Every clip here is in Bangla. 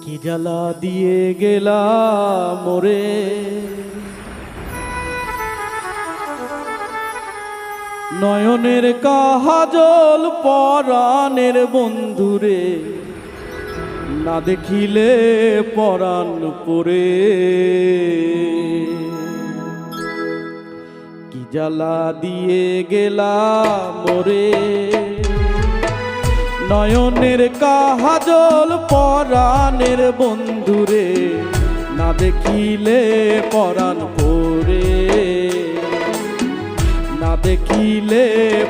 কি জ্বালা দিয়ে গেলাম মোরে, নয়নের কাজল পরাণের বন্ধুরে, না দেখিলে পরাণ পরে। কি জ্বালা দিয়ে গেলাম মোরে, নয়নের কাজল পরাণের বন্ধুরে, না দেখিলে পরাণ পরে, না দেখিলে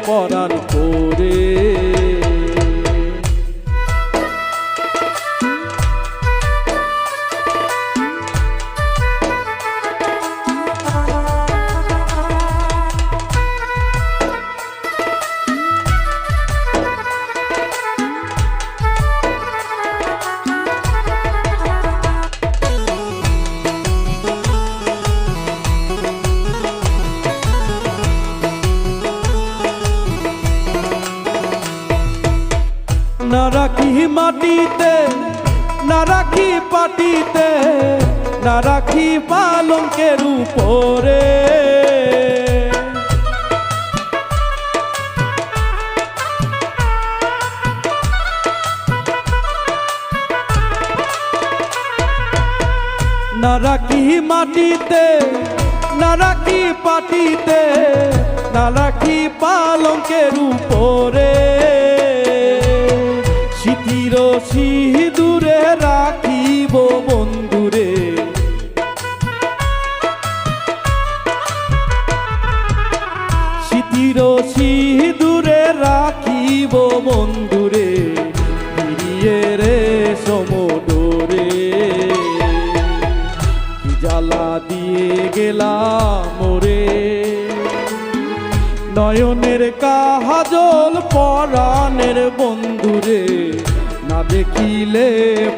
পরাণ পরে। না রাখি মাটিতে, না রাখি পাটিতে, না রাখি পালঙ্কের উপরে। না রাখি মাটিতে, না রাখি পাটিতে, না রাখি পালঙ্কের উপরে। সিঁথির সিঁদুরে রাখিব বন্ধুরে, সিঁথির সিঁদুরে রাখিব বন্ধুরে, ফিরিয়ে রে সমুদরে। কি জ্বালা দিয়ে গেলাম মোরে, নয়নের কাজল পরাণের বন্ধুরে, না দেখিলে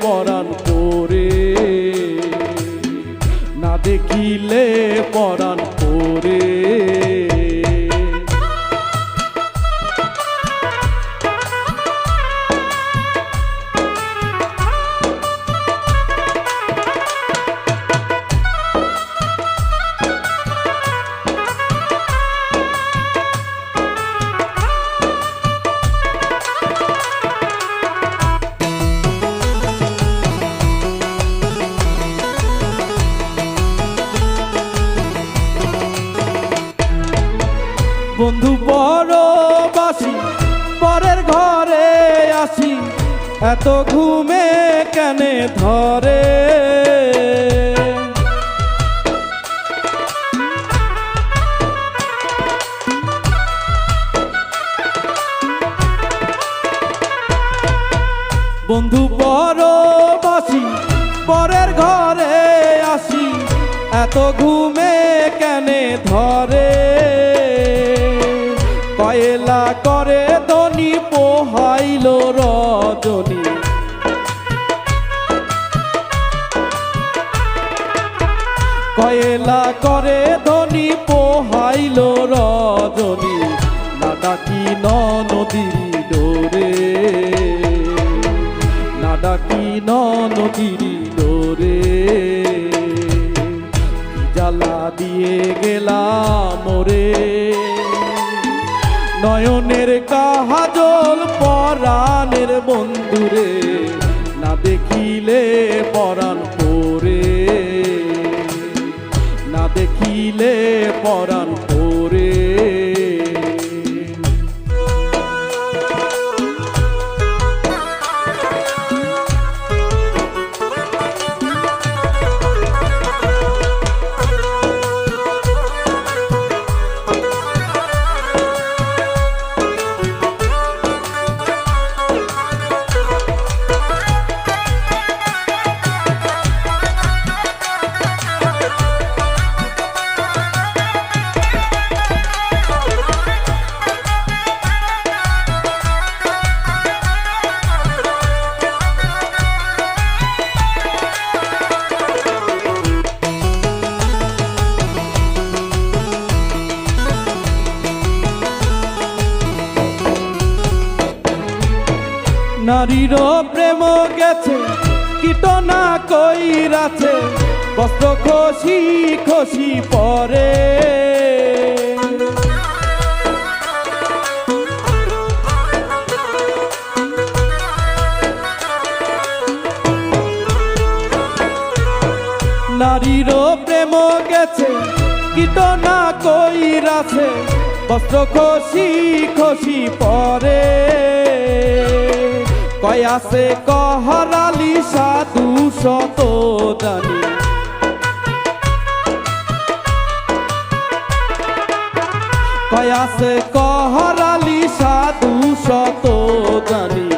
পরাণ পরে, না দেখিলে পরাণ পরে। বন্ধু পরবাসী পরের ঘরে আসি, এত ঘুমে কেনে ধরে। বন্ধু পরবাসী পরের ঘরে আসি, এত ঘুমে কেনে ধরে। কয়লা করে ধনী পোহাইল রজনী, কয়লা করে ধনী পোহাইল রজনী, না ডাকি নদীর ডোরে, না ডাকি নদীর ডোরে। জ্বালা দিয়ে গেলাম মোরে, নয়নের কাজল পরাণের বন্ধুরে, না দেখিলে পরাণ পরে, না দেখিলে পরাণ পরে। নারীর প্রেম গেছে কীটন আছে বস্ত্র খসি খসি পরে নারীরও প্রেম গেছে কীটনা কইরাছে বস্ত্র খসি খসি পরে কয়াছে কহরালি সাধু শত জানি কয়াছে কহরালি সাধু শত জানি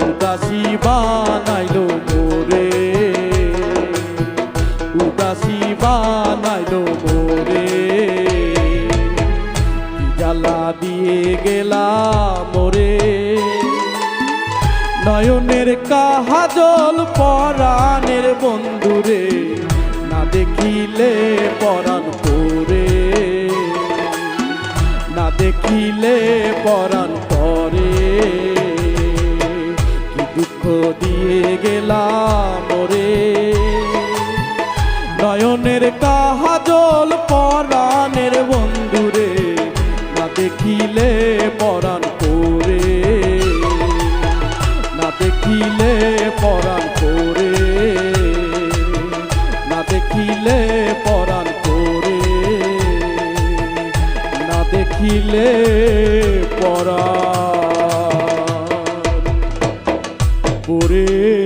উদাসী বানাইলো মোরে উদাসী বানাইলো মোরে কি জ্বালা দিয়ে গেলা মোরে নয়নের কাহাজল পরাণের বন্ধুরে না দেখিলে পরাণ পরে না দেখিলে পরাণ পরে কি দুঃখ দিয়ে গেলা মোরে নয়নের কাহাজল পরাণের বন্ধুরে না দেখিলে পরাণ পরে না দেখিলে পরাণ পরে না দেখিলে পরাণ পরে না দেখিলে পরাণ পরে